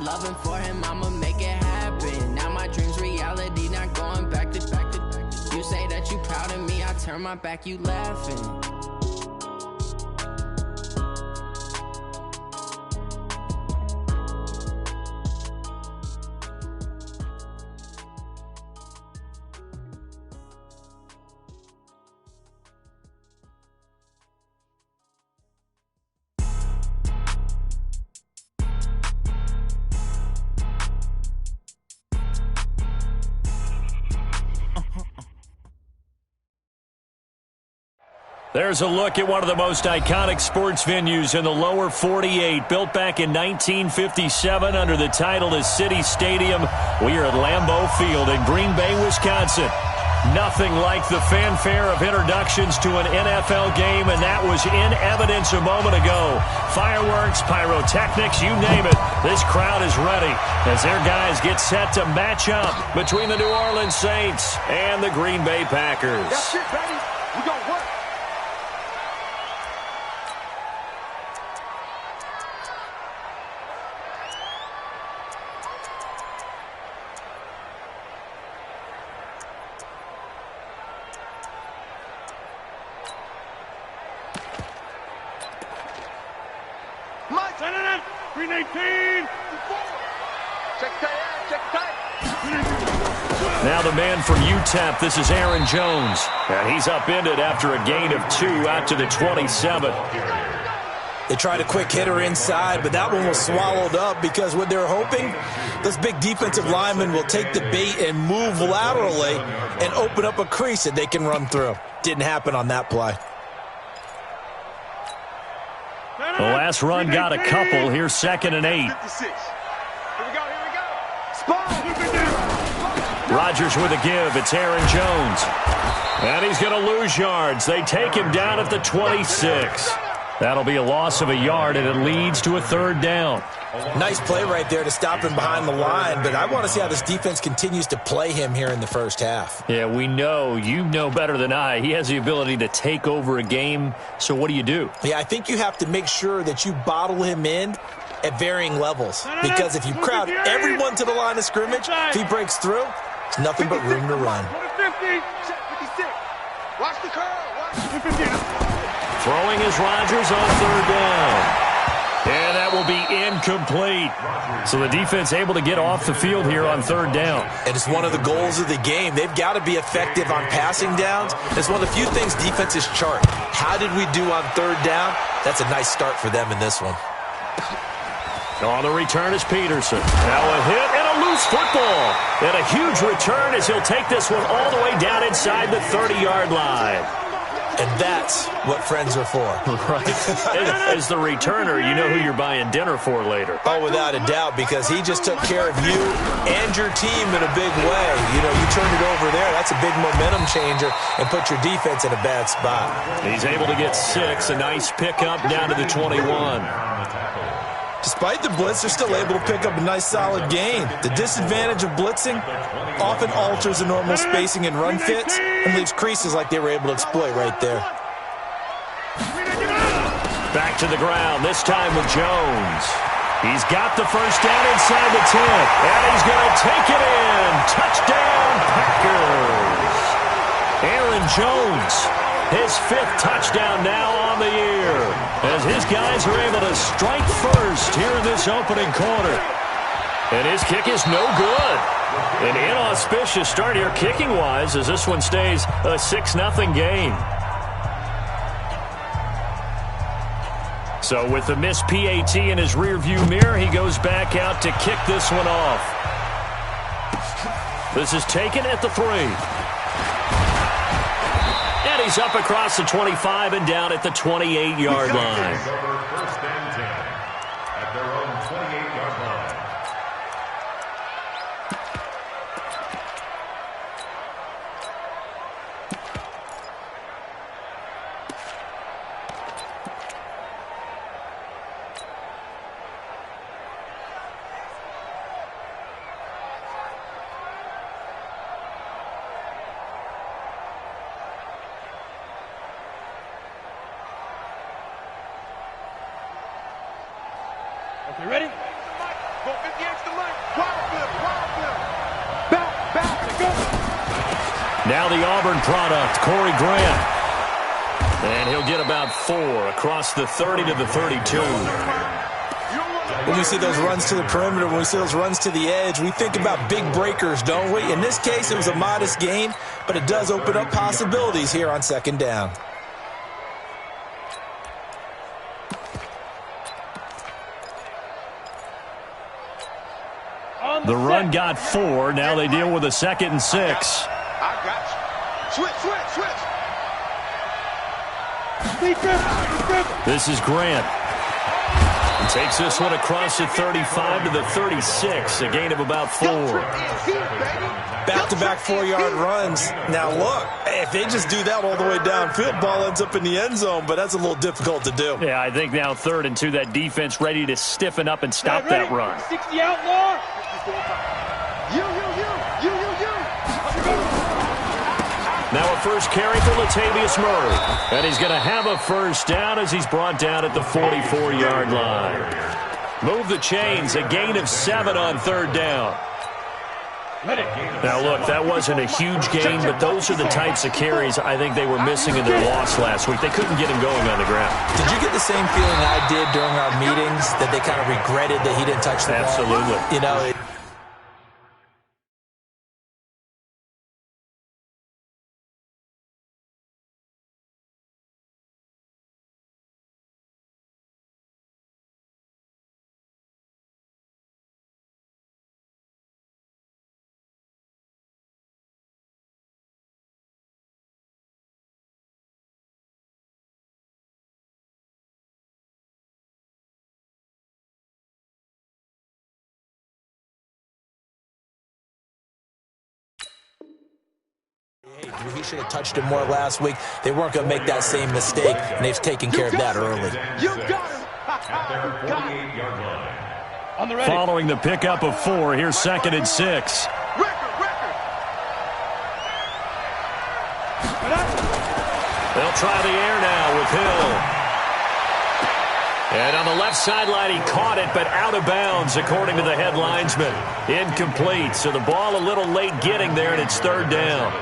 loving for him, I'ma make it happen. Now my dream's reality, not going back to. You say that you proud of me, I turn my back, you laughing. There's a look at one of the most iconic sports venues in the lower 48. Built back in 1957 under the title of City Stadium. We are at Lambeau Field in Green Bay, Wisconsin. Nothing like the fanfare of introductions to an NFL game, and that was in evidence a moment ago. Fireworks, pyrotechnics, you name it. This crowd is ready as their guys get set to match up between the New Orleans Saints and the Green Bay Packers. That's it, baby. We gonna work. Green 18. Now the man from UTEP, this is Aaron Jones. And he's upended after a gain of 2 out to the 27. They tried a quick hitter inside, but that one was swallowed up because what they're hoping, this big defensive lineman will take the bait and move laterally and open up a crease that they can run through. Didn't happen on that play. The last run got a couple. Here's 2nd and 8. Here we go. Rodgers with a give. It's Aaron Jones. And he's going to lose yards. They take him down at the 26. That'll be a loss of a yard, and it leads to a 3rd down. Nice play right there to stop him behind the line, but I want to see how this defense continues to play him here in the first half. Yeah, we know. You know better than I. He has the ability to take over a game, so what do you do? Yeah, I think you have to make sure that you bottle him in at varying levels, because if you crowd everyone to the line of scrimmage, if he breaks through, it's nothing but room to run. 56. Watch the curl. Throwing is Rodgers on 3rd down. And that will be incomplete. So the defense able to get off the field here on 3rd down. And it's one of the goals of the game. They've got to be effective on passing downs. It's one of the few things defenses chart. How did we do on 3rd down? That's a nice start for them in this one. On the return is Peterson. Now a hit and a loose football. And a huge return as he'll take this one all the way down inside the 30-yard line. And that's what friends are for. Right. As the returner, you know who you're buying dinner for later. Oh, without a doubt, because he just took care of you and your team in a big way. You know, you turned it over there. That's a big momentum changer and put your defense in a bad spot. He's able to get 6. A nice pickup down to the 21. Despite the blitz, they're still able to pick up a nice solid gain. The disadvantage of blitzing often alters the normal spacing and run fits and leaves creases like they were able to exploit right there. Back to the ground, this time with Jones. He's got the first down inside the 10, and he's going to take it in. Touchdown, Packers. Aaron Jones, his 5th touchdown now on the year, as his guys are able to strike first here in this opening quarter. And his kick is no good. An inauspicious start here kicking-wise as this one stays a 6-0 game. So with the missed PAT in his rearview mirror, he goes back out to kick this one off. This is taken at the 3. And he's up across the 25 and down at the 28-yard line. First and 10 at their own 28-yard line. You ready? Now the Auburn product, Corey Grant. And he'll get about 4 across the 30 to the 32. When we see those runs to the perimeter, when we see those runs to the edge, we think about big breakers, don't we? In this case, it was a modest gain, but it does open up possibilities here on second down. The run got 4. Now they deal with a 2nd and 6. I got you. Switch. This is Grant. He takes this one across the 35 to the 36, a gain of about 4. Back-to-back 4-yard runs. Now, look, if they just do that all the way downfield, ball ends up in the end zone, but that's a little difficult to do. Yeah, I think now 3rd and 2, that defense ready to stiffen up and stop that run. 60 outlaw. Now a first carry for Latavius Murray. And he's going to have a first down as he's brought down at the 44-yard line. Move the chains, a gain of 7 on 3rd down. Now, look, that wasn't a huge gain, but those are the types of carries I think they were missing in their loss last week. They couldn't get him going on the ground. Did you get the same feeling I did during our meetings, that they kind of regretted that he didn't touch the ball? Absolutely. You know, he should have touched him more last week. They weren't going to make that same mistake, and they've taken care of that early. Following the pickup of 4, here's 2nd and 6. They'll try the air now with Hill. And on the left sideline, he caught it, but out of bounds, according to the head linesman. Incomplete, so the ball a little late getting there, and it's 3rd down.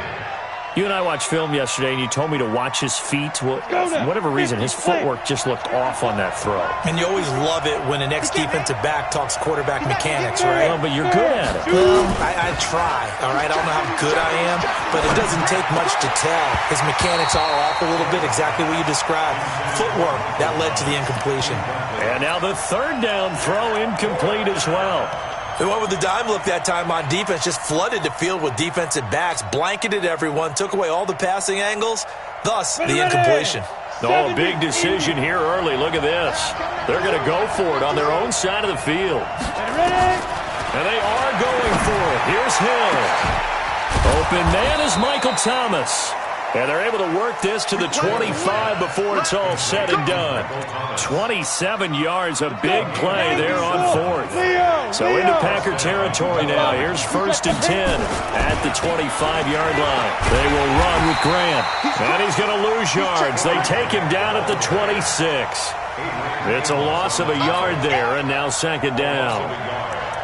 You and I watched film yesterday, and you told me to watch his feet. Well, for whatever reason, his footwork just looked off on that throw. And you always love it when an ex-defensive back talks quarterback mechanics, right? Well, but you're good at it. Well, I try, all right? I don't know how good I am, but it doesn't take much to tell. His mechanics are off a little bit, exactly what you described. Footwork, that led to the incompletion. And now the 3rd down throw incomplete as well. They went with the dime look that time on defense, just flooded the field with defensive backs, blanketed everyone, took away all the passing angles, thus the incompletion. Oh, a big decision here early. Look at this. They're going to go for it on their own side of the field. And they are going for it. Here's Hill. Open man is Michael Thomas. And they're able to work this to the 25 before it's all said and done. 27 yards, a big play there on 4th. So into Packer territory now. Here's 1st and 10 at the 25-yard line. They will run with Grant. And he's going to lose yards. They take him down at the 26. It's a loss of a yard there, and now 2nd down.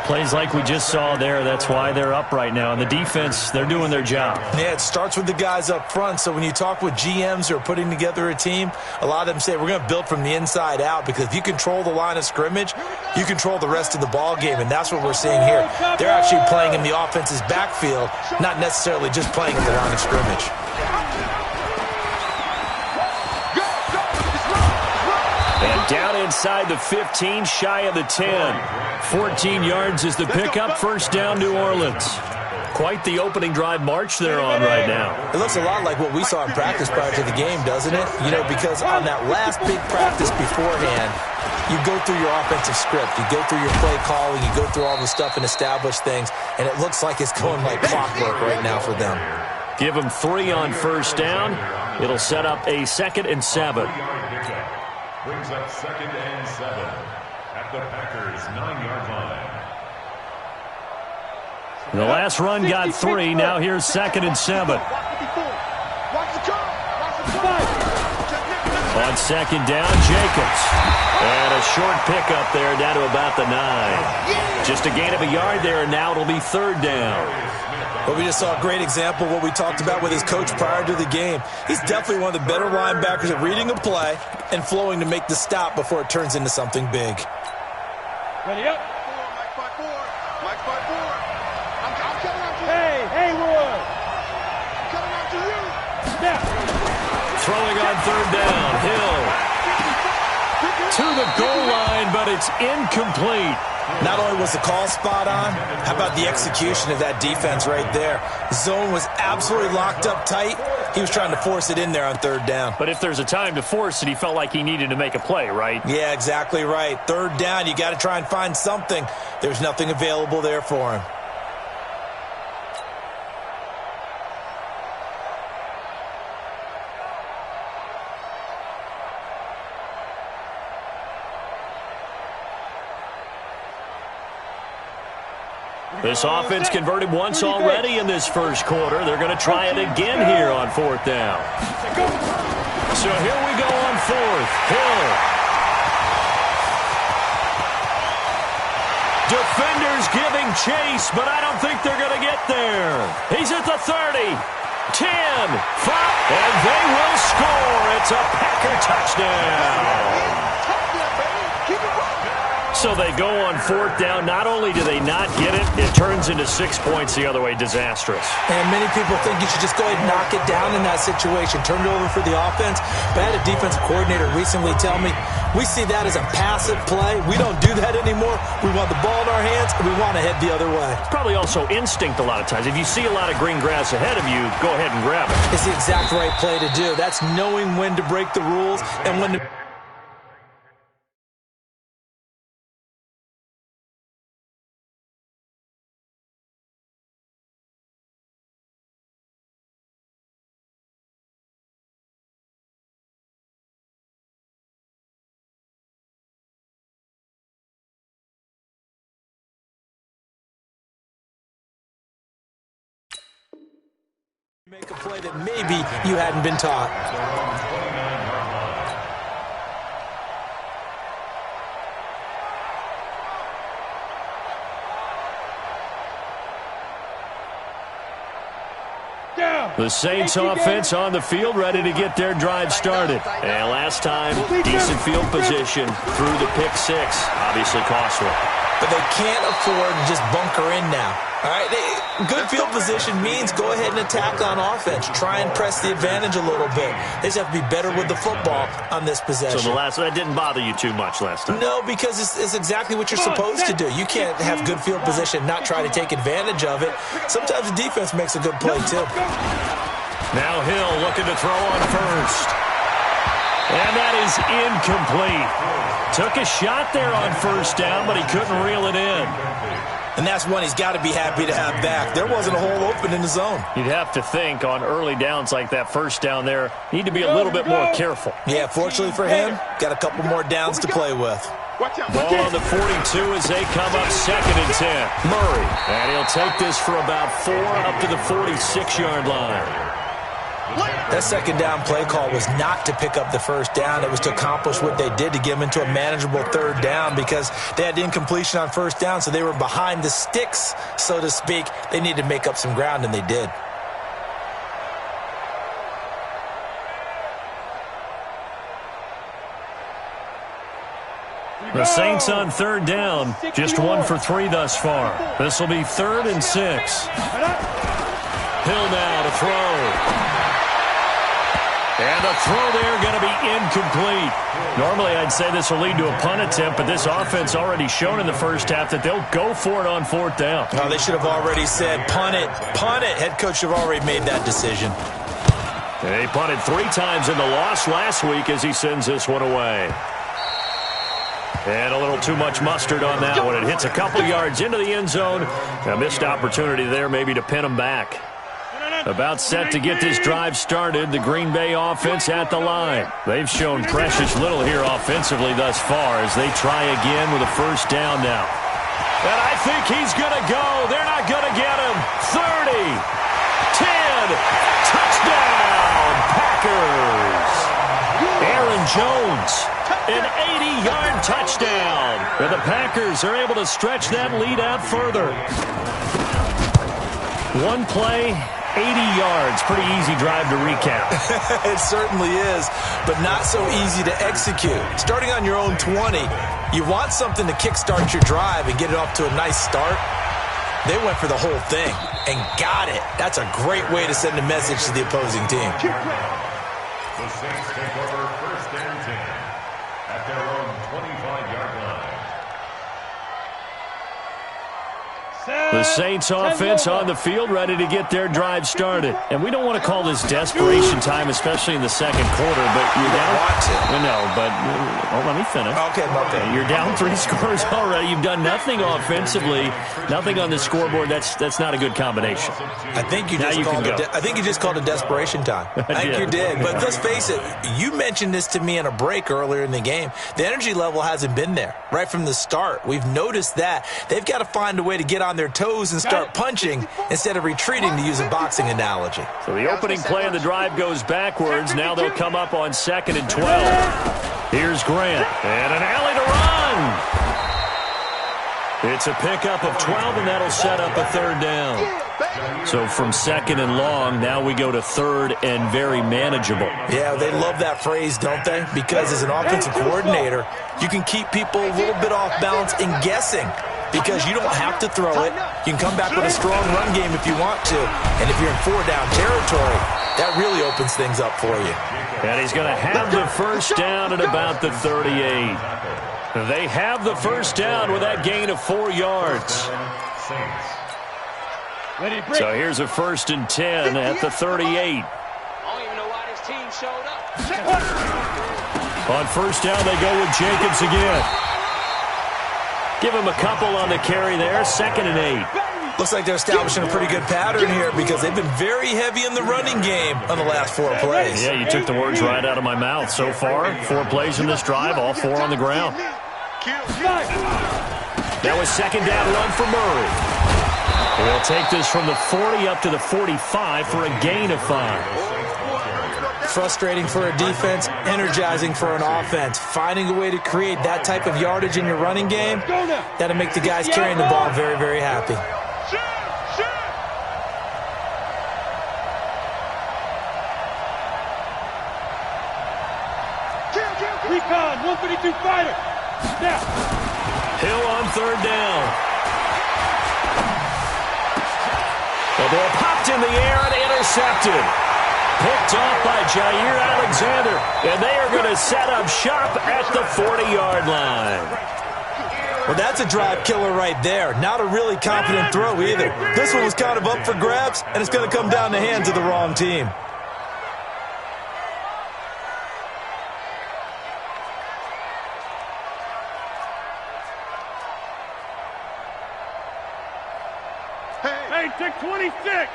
Plays like we just saw there. That's why they're up right now. And the defense, they're doing their job. Yeah, it starts with the guys up front. So when you talk with GMs who are putting together a team, a lot of them say we're going to build from the inside out, because if you control the line of scrimmage, you control the rest of the ball game, and that's what we're seeing here. They're actually playing in the offense's backfield, not necessarily just playing in the line of scrimmage. And down inside the 15, shy of the 10. 14 yards is the pickup. 1st down, New Orleans. Quite the opening drive march they're on right now. It looks a lot like what we saw in practice prior to the game, doesn't it? You know, because on that last big practice beforehand, you go through your offensive script, you go through your play calling, you go through all the stuff and establish things, and it looks like it's going like clockwork right now for them. Give them 3 on 1st down. It'll set up a 2nd and 7. Brings up 2nd and 7 at the Packers' 9-yard line. The last run got 3. Now here's 2nd and 7. On second down, Jacobs. And a short pickup there down to about the 9. Just a gain of a yard there, and now it'll be third down. Well, we just saw a great example of what we talked about with his coach prior to the game. He's definitely one of the better linebackers at reading a play and flowing to make the stop before it turns into something big. Ready up. Mike 5-4. Mike 5-4. I'm coming out to you. Hey, Haywood. I'm coming out to you. Snap. Throwing on third down, Hill. To the goal line, but it's incomplete. Not only was the call spot on, how about the execution of that defense right there? Zone was absolutely locked up tight. He was trying to force it in there on third down. But if there's a time to force it, he felt like he needed to make a play, right? Yeah, exactly right. Third down, you got to try and find something. There's nothing available there for him. This offense converted once already in this first quarter. They're going to try it again here on fourth down. So here we go on fourth. Hill. Defenders giving chase, but I don't think they're going to get there. He's at the 30, 10, 5, and they will score. It's a Packer touchdown. So they go on fourth down. Not only do they not get it, it turns into 6 points the other way. Disastrous. And many people think you should just go ahead and knock it down in that situation. Turn it over for the offense. But I had a defensive coordinator recently tell me, we see that as a passive play. We don't do that anymore. We want the ball in our hands, and we want to head the other way. It's probably also instinct a lot of times. If you see a lot of green grass ahead of you, go ahead and grab it. It's the exact right play to do. That's knowing when to break the rules and when to... make a play that maybe you hadn't been taught. The Saints offense on the field, ready to get their drive started. And last time, decent field position through the pick six. Obviously costly. But they can't afford to just bunker in now. All right, good field position means go ahead and attack on offense. Try and press the advantage a little bit. They just have to be better with the football on this possession. So that didn't bother you too much last time? No, because it's exactly what you're supposed to do. You can't have good field position and not try to take advantage of it. Sometimes the defense makes a good play, too. Now Hill looking to throw on first. And that is incomplete. Took a shot there on first down, but he couldn't reel it in. And that's one he's got to be happy to have back. There wasn't a hole open in the zone. You'd have to think on early downs like that first down there, need to be a little bit more careful. Yeah, fortunately for him, got a couple more downs to play with. Ball on the 42 as they come up second and 10. Murray, and he'll take this for about 4 up to the 46-yard line. That second down play call was not to pick up the first down. It was to accomplish what they did to get them into a manageable third down because they had incompletion on first down, so they were behind the sticks, so to speak. They needed to make up some ground, and they did. The Saints on third down, just 1 for 3 thus far. This will be 3rd and 6. Hill now to throw. And the throw there going to be incomplete. Normally I'd say this will lead to a punt attempt, but this offense already shown in the first half that they'll go for it on 4th down. Oh, they should have already said, punt it, punt it. Head coach should have already made that decision. They punted 3 times in the loss last week as he sends this one away. And a little too much mustard on that one. It hits a couple yards into the end zone. A missed opportunity there maybe to pin them back. About set to get this drive started, the Green Bay offense at the line. They've shown precious little here offensively thus far as they try again with a first down now. And I think he's going to go. They're not going to get him. 30, 10, touchdown, Packers. Aaron Jones. An 80-yard touchdown. And the Packers are able to stretch that lead out further. One play, 80 yards. Pretty easy drive to recap. It certainly is, but not so easy to execute. Starting on your own 20, you want something to kickstart your drive and get it off to a nice start. They went for the whole thing and got it. That's a great way to send a message to the opposing team. The Saints take over 1st and 10 at their own 25-yard line. The Saints offense on the field, ready to get their drive started. And we don't want to call this desperation time, especially in the second quarter, but you're down. Let me finish. Okay. You're down 3 scores already. You've done nothing offensively, nothing on the scoreboard. That's not a good combination. I think you just called it desperation time. I think you did. But let's face it, you mentioned this to me in a break earlier in the game. The energy level hasn't been there right from the start. We've noticed that. They've got to find a way to get on their toes and start punching instead of retreating, to use a boxing analogy. So the opening play of the drive goes backwards. Now they'll come up on 2nd and 12. Here's Grant, and an alley to run. It's a pickup of 12, and that'll set up a 3rd down. So from 2nd and long, now we go to 3rd and very manageable. Yeah, they love that phrase, don't they? Because as an offensive coordinator, you can keep people a little bit off balance and guessing. Because you don't have to throw it. You can come back with a strong run game if you want to. And if you're in 4-down territory, that really opens things up for you. And he's going to have the 1st down at about the 38. They have the 1st down with that gain of 4 yards. So here's a 1st and 10 at the 38. I don't even know why this team showed up. On 1st down, they go with Jacobs again. Give him a couple on the carry there. 2nd and 8. Looks like they're establishing a pretty good pattern here because they've been very heavy in the running game on the last 4 plays. Yeah, you took the words right out of my mouth. So far, 4 plays in this drive, all 4 on the ground. That was 2nd down run for Murray. We'll take this from the 40 up to the 45 for a gain of 5. Frustrating for a defense, energizing for an offense. Finding a way to create that type of yardage in your running game, that'll make the guys carrying the ball very, very happy. Recon, 132 fighter. Now. Hill on 3rd down. The ball popped in the air and intercepted. Picked off by Jair Alexander, and they are going to set up shop at the 40-yard line. Well, that's a drive killer right there. Not a really confident throw either. This one was kind of up for grabs, and it's going to come down the hands of the wrong team. Hey, take 26. Hey,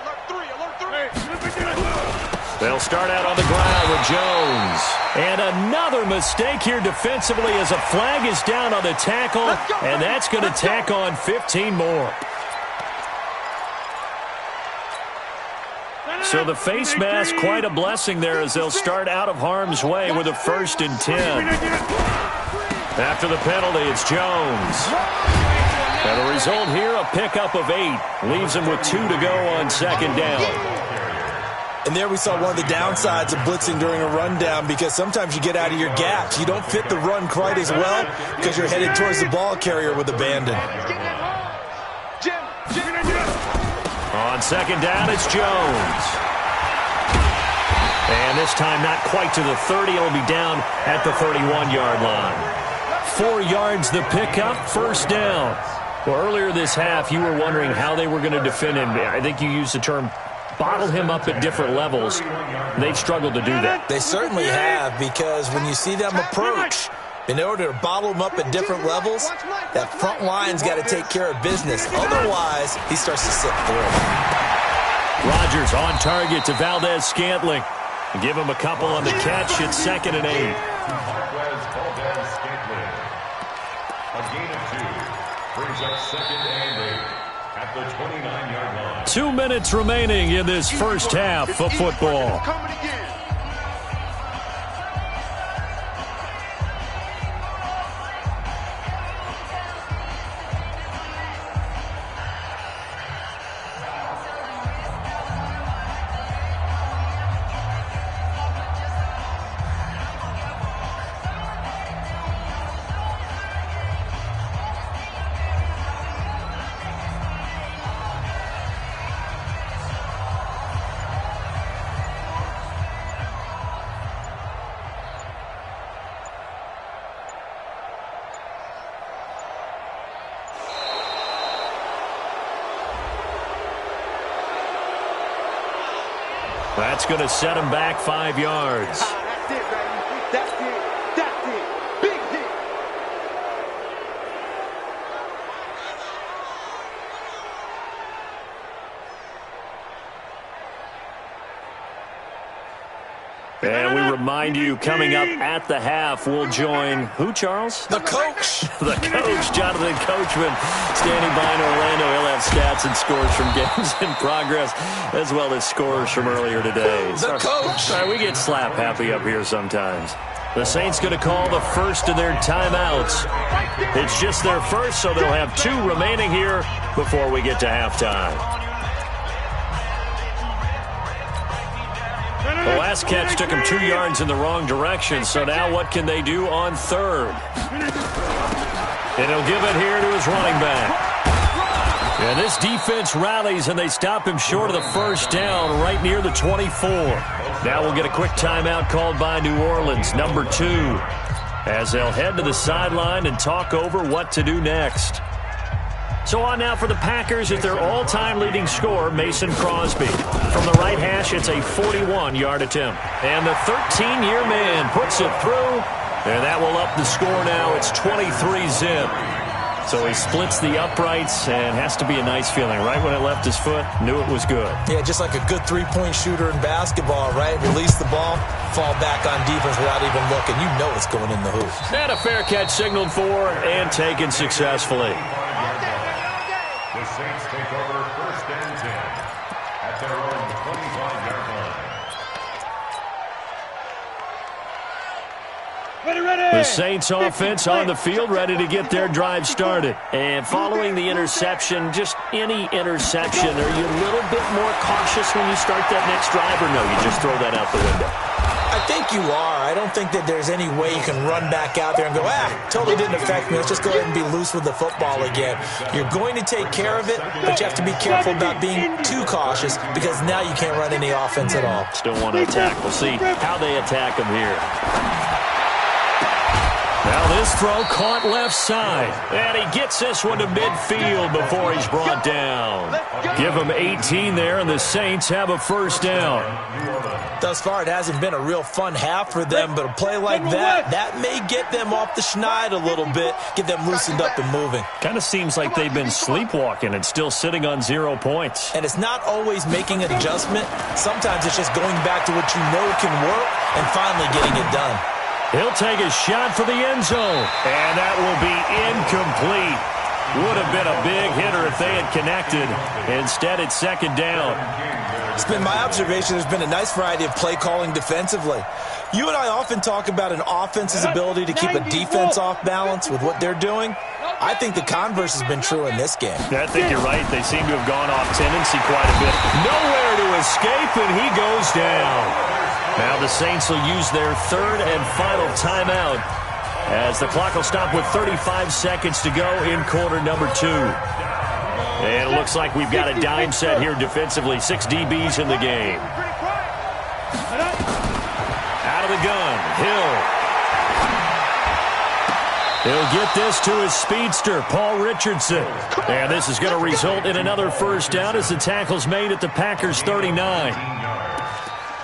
alert 3. They'll start out on the ground with Jones. And another mistake here defensively as a flag is down on the tackle, and that's going to tack on 15 more. So the face mask, quite a blessing there as they'll start out of harm's way with a 1st and 10. After the penalty, it's Jones. And the result here, a pickup of 8. Leaves him with 2 to go on 2nd down. And there we saw one of the downsides of blitzing during a rundown because sometimes you get out of your gaps. You don't fit the run quite as well because you're headed towards the ball carrier with abandon. On 2nd down, it's Jones. And this time not quite to the 30. It'll be down at the 31-yard line. 4 yards the pickup, 1st down. Well, earlier this half, you were wondering how they were going to defend him. I think you used the term bottle him up at different levels. They've struggled to do that. They certainly have, because when you see them approach, in order to bottle him up at different levels, that front line's got to take care of business. Otherwise, he starts to slip through. Rodgers on target to Valdez-Scantling. Give him a couple on the catch. It's 2nd and 8. A gain of 2 brings up 2nd and 8 at the 29-yard line. 2 minutes remaining in this first half of football. That's going to set him back 5 yards. That's it, baby. That's it. That's it. Big hit. And we remind you, coming up at the half, we'll join who, Charles? The coach. The coach, Jonathan Coachman, standing by in Orlando. He'll have stats and scores from games in progress, as well as scores from earlier today. The coach. Sorry, we get slap happy up here sometimes. The Saints going to call the first of their timeouts. It's just their first, so they'll have 2 remaining here before we get to halftime. The last catch took him 2 yards in the wrong direction, so now what can they do on third? And he'll give it here to his running back. And this defense rallies, and they stop him short of the first down right near the 24. Now we'll get a quick timeout called by New Orleans, number 2, as they'll head to the sideline and talk over what to do next. So on now for the Packers is their all-time leading scorer, Mason Crosby. From the right hash, it's a 41-yard attempt. And the 13-year man puts it through, and that will up the score now. It's 23-zip. So he splits the uprights, and has to be a nice feeling. Right when it left his foot, knew it was good. Yeah, just like a good three-point shooter in basketball, right? Release the ball, fall back on defense without even looking. You know it's going in the hoop. And a fair catch signaled for and taken successfully. The Saints take over 1st and 10 at their own 25-yard line. The Saints offense on the field, ready to get their drive started. And following the interception, just any interception, are you a little bit more cautious when you start that next drive, or no, you just throw that out the window? I think you are. I don't think that there's any way you can run back out there and go, totally didn't affect me. Let's just go ahead and be loose with the football again. You're going to take care of it, but you have to be careful about being too cautious because now you can't run any offense at all. Still want to attack. We'll see how they attack them here. Now this throw caught left side. And he gets this one to midfield before he's brought down. Give him 18 there, and the Saints have a first down. Thus far, it hasn't been a real fun half for them, but a play like that may get them off the schneid a little bit, get them loosened up and moving. Kind of seems like they've been sleepwalking and still sitting on 0 points. And it's not always making an adjustment. Sometimes it's just going back to what you know can work and finally getting it done. He'll take a shot for the end zone, and that will be incomplete. Would have been a big hitter if they had connected. Instead, it's 2nd down. It's been my observation there's been a nice variety of play calling defensively. You and I often talk about an offense's ability to keep a defense off balance with what they're doing. I think the converse has been true in this game. I think you're right. They seem to have gone off tendency quite a bit. Nowhere to escape, and he goes down. Now the Saints will use their 3rd and final timeout as the clock will stop with 35 seconds to go in quarter number 2. And it looks like we've got a dime set here defensively. 6 DBs in the game. Out of the gun, He'll get this to his speedster, Paul Richardson. And this is going to result in another first down as the tackle's made at the Packers' 39.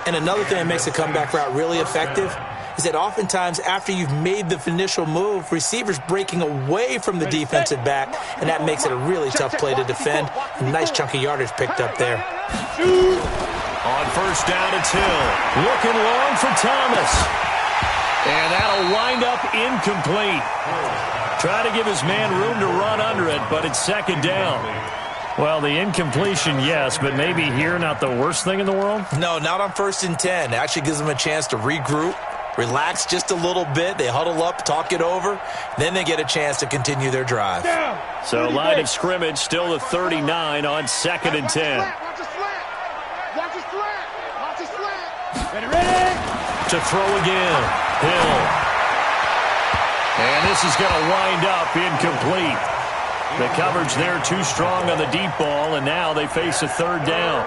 And another thing that makes a comeback route really effective is that oftentimes after you've made the initial move, receivers breaking away from the defensive back, and that makes it a really tough play to defend. A nice chunk of yardage picked up there. On first down, it's Hill. Looking long for Thomas. And that'll wind up incomplete. Try to give his man room to run under it, but it's 2nd down. Well, the incompletion, yes, but maybe here not the worst thing in the world? No, not on 1st and 10. It actually gives them a chance to regroup, relax just a little bit. They huddle up, talk it over. Then they get a chance to continue their drive. So line of scrimmage still the 39 on 2nd and 10. Watch his slant. Watch his slant. Watch his slant. Ready. To throw again. Hill. And this is going to wind up incomplete. The coverage there too strong on the deep ball, and now they face a 3rd down.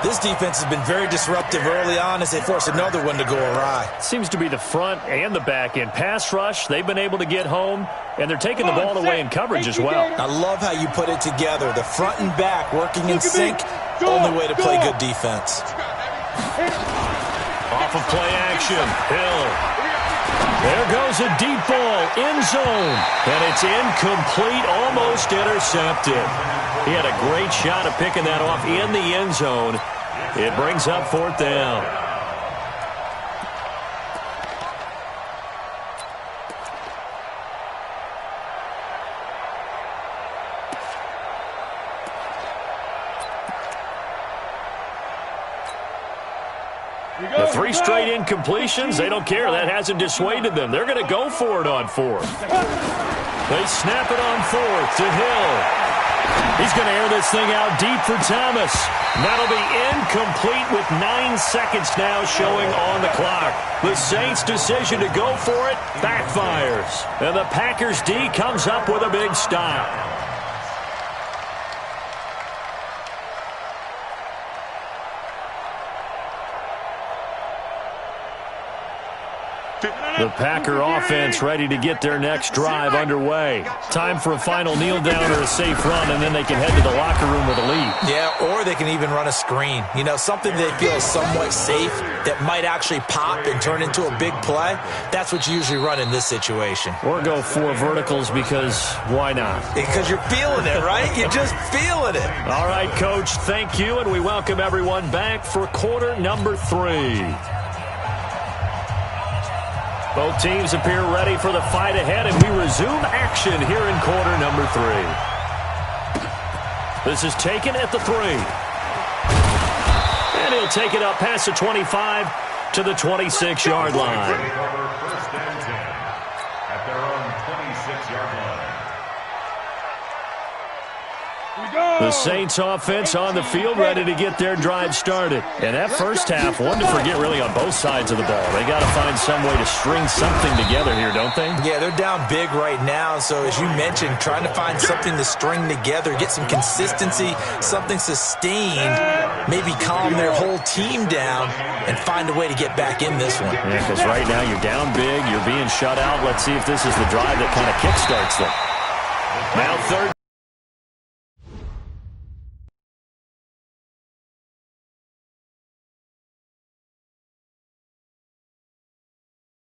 This defense has been very disruptive early on as they force another one to go awry. Seems to be the front and the back end. Pass rush, they've been able to get home, and they're taking the ball away in coverage as well. I love how you put it together. The front and back working in sync, only way to play good defense. Off of play action, Hill. There goes a deep ball, end zone. And it's incomplete, almost intercepted. He had a great shot at picking that off in the end zone. It brings up 4th down. The 3 straight incompletions, they don't care. That hasn't dissuaded them. They're going to go for it on 4th. They snap it on 4th to Hill. He's going to air this thing out deep for Thomas. That'll be incomplete with 9 seconds now showing on the clock. The Saints' decision to go for it backfires. And the Packers D comes up with a big stop. The Packer offense ready to get their next drive underway. Time for a final kneel down or a safe run, and then they can head to the locker room with a lead. Yeah, or they can even run a screen. You know, something they feel is somewhat safe that might actually pop and turn into a big play. That's what you usually run in this situation. Or go 4 verticals because why not? Because you're feeling it, right? You're just feeling it. All right, Coach, thank you, and we welcome everyone back for quarter number 3. Both teams appear ready for the fight ahead, and we resume action here in quarter number 3. This is taken at the 3. And he'll take it up past the 25 to the 26-yard line. First and 10 at their own 26-yard line. The Saints offense on the field ready to get their drive started. And that first half, one to forget really on both sides of the ball. They got to find some way to string something together here, don't they? Yeah, they're down big right now. So as you mentioned, trying to find something to string together, get some consistency, something sustained, maybe calm their whole team down and find a way to get back in this one. Yeah, because right now you're down big, you're being shut out. Let's see if this is the drive that kind of kickstarts them. Now 3rd.